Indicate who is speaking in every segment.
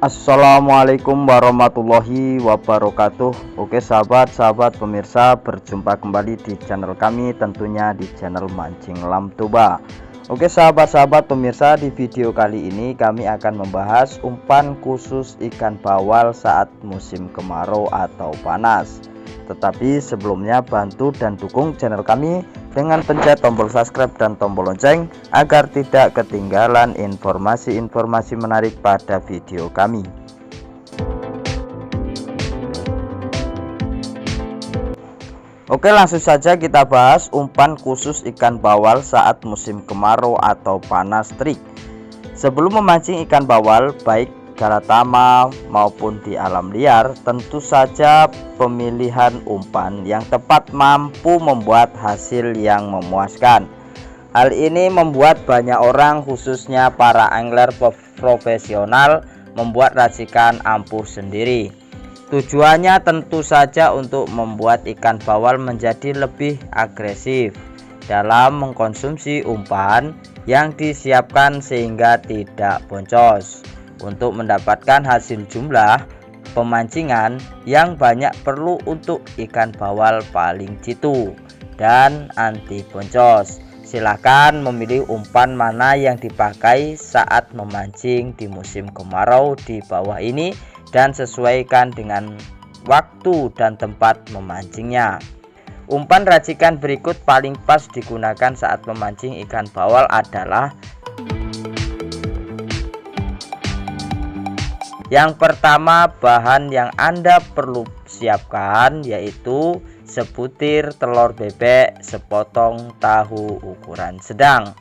Speaker 1: Assalamualaikum warahmatullahi wabarakatuh. Oke sahabat pemirsa, berjumpa kembali di channel kami, tentunya di channel Mancing Lamtoba. Oke sahabat pemirsa, di video kali ini kami akan membahas umpan khusus ikan bawal saat musim kemarau atau panas. Tetapi sebelumnya bantu dan dukung channel kami dengan pencet tombol subscribe dan tombol lonceng agar tidak ketinggalan informasi-informasi menarik pada video kami. Oke, langsung saja kita bahas umpan khusus ikan bawal saat musim kemarau atau panas terik. Sebelum memancing ikan bawal baik galatama maupun di alam liar, tentu saja pemilihan umpan yang tepat mampu membuat hasil yang memuaskan. Hal ini membuat banyak orang, khususnya para angler profesional, membuat racikan ampuh sendiri. Tujuannya tentu saja untuk membuat ikan bawal menjadi lebih agresif dalam mengkonsumsi umpan yang disiapkan sehingga tidak boncos. Untuk mendapatkan hasil jumlah pemancingan yang banyak perlu untuk ikan bawal paling jitu dan anti boncos. Silahkan memilih umpan mana yang dipakai saat memancing di musim kemarau di bawah ini dan sesuaikan dengan waktu dan tempat memancingnya. Umpan racikan berikut paling pas digunakan saat memancing ikan bawal adalah: yang pertama, bahan yang Anda perlu siapkan yaitu sebutir telur bebek, sepotong tahu ukuran sedang,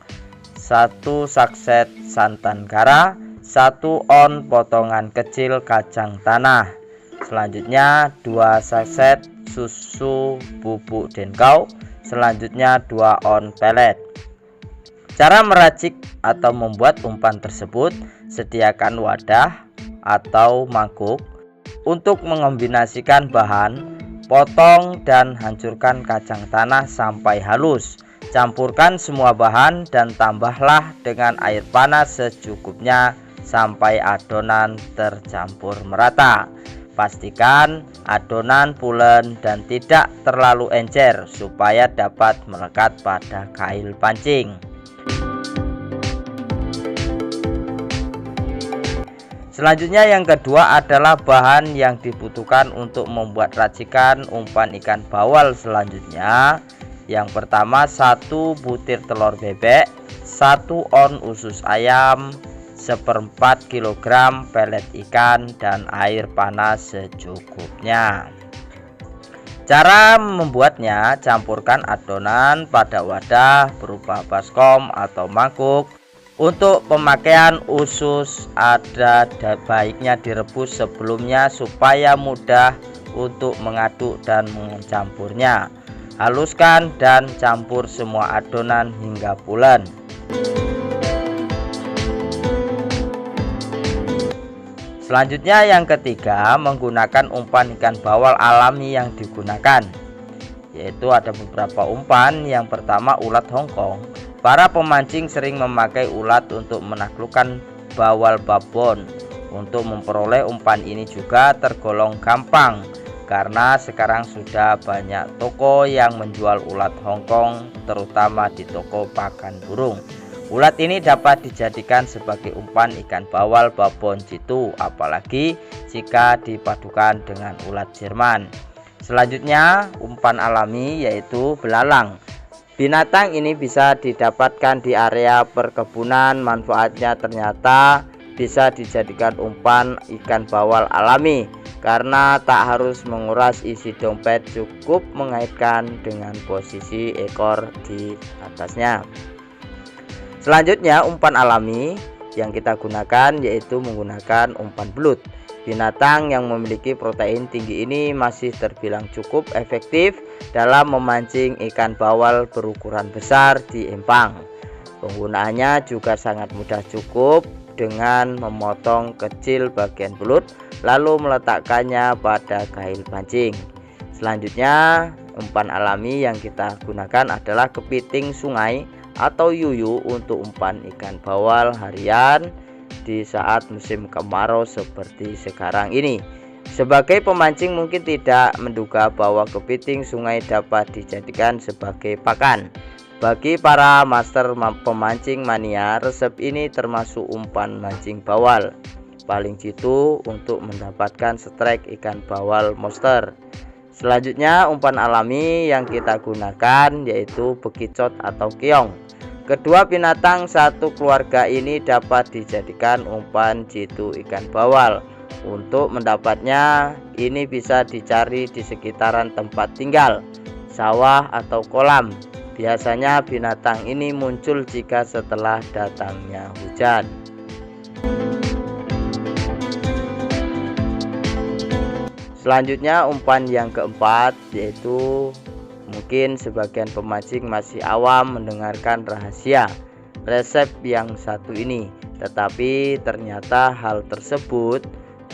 Speaker 1: 1 sakset santan kara, 1 on potongan kecil kacang tanah. Selanjutnya 2 sakset susu bubuk denkau, selanjutnya 2 on pelet. Cara meracik atau membuat umpan tersebut: sediakan wadah atau mangkuk untuk mengombinasikan bahan, potong dan hancurkan kacang tanah sampai halus. Campurkan semua bahan dan tambahlah dengan air panas secukupnya sampai adonan tercampur merata. Pastikan adonan pulen dan tidak terlalu encer supaya dapat melekat pada kail pancing. Selanjutnya yang kedua adalah bahan yang dibutuhkan untuk membuat racikan umpan ikan bawal selanjutnya. Yang pertama, 1 butir telur bebek, 1 on usus ayam, 1/4 kg pelet ikan, dan air panas secukupnya. Cara membuatnya: campurkan adonan pada wadah berupa baskom atau mangkuk. Untuk pemakaian usus ada baiknya direbus sebelumnya supaya mudah untuk mengaduk dan mencampurnya. Haluskan dan campur semua adonan hingga pulen. Selanjutnya yang ketiga, menggunakan umpan ikan bawal alami yang digunakan, yaitu ada beberapa umpan. Yang pertama, ulat Hongkong. Para pemancing sering memakai ulat untuk menaklukkan bawal babon. Untuk memperoleh umpan ini juga tergolong gampang karena sekarang sudah banyak toko yang menjual ulat Hongkong, terutama di toko pakan burung. Ulat ini dapat dijadikan sebagai umpan ikan bawal babon jitu, apalagi jika dipadukan dengan ulat Jerman. Selanjutnya umpan alami yaitu belalang. Binatang ini bisa didapatkan di area perkebunan. Manfaatnya ternyata bisa dijadikan umpan ikan bawal alami karena tak harus menguras isi dompet, cukup mengaitkan dengan posisi ekor di atasnya. Selanjutnya umpan alami yang kita gunakan yaitu menggunakan umpan belut. Binatang yang memiliki protein tinggi ini masih terbilang cukup efektif dalam memancing ikan bawal berukuran besar di empang. Penggunaannya juga sangat mudah, cukup dengan memotong kecil bagian belut lalu meletakkannya pada kail pancing. Selanjutnya umpan alami yang kita gunakan adalah kepiting sungai atau yuyu untuk umpan ikan bawal harian. di saat musim kemarau seperti sekarang ini. Sebagai pemancing mungkin tidak menduga bahwa kepiting sungai dapat dijadikan sebagai pakan. Bagi para master pemancing mania, resep ini termasuk umpan mancing bawal paling jitu untuk mendapatkan strike ikan bawal monster. Selanjutnya umpan alami yang kita gunakan yaitu bekicot atau keong. Kedua binatang satu keluarga ini dapat dijadikan umpan jitu ikan bawal. Untuk mendapatnya ini bisa dicari di sekitaran tempat tinggal, sawah atau kolam. Biasanya binatang ini muncul jika setelah datangnya hujan. Selanjutnya umpan yang keempat, yaitu mungkin sebagian pemancing masih awam mendengarkan rahasia resep yang satu ini, tetapi ternyata hal tersebut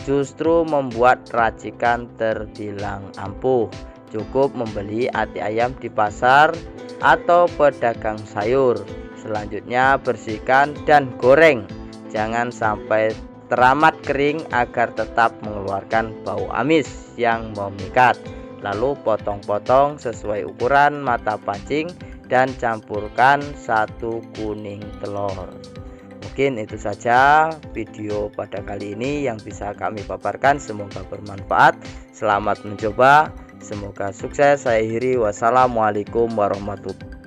Speaker 1: justru membuat racikan terbilang ampuh. Cukup membeli ati ayam di pasar atau pedagang sayur. Selanjutnya bersihkan dan goreng, jangan sampai teramat kering agar tetap mengeluarkan bau amis yang memikat. Lalu potong-potong sesuai ukuran mata pancing dan campurkan 1 kuning telur. Mungkin itu saja video pada kali ini yang bisa kami paparkan. Semoga bermanfaat. Selamat mencoba. Semoga sukses. Saya akhiri. Wassalamualaikum warahmatullahi wabarakatuh.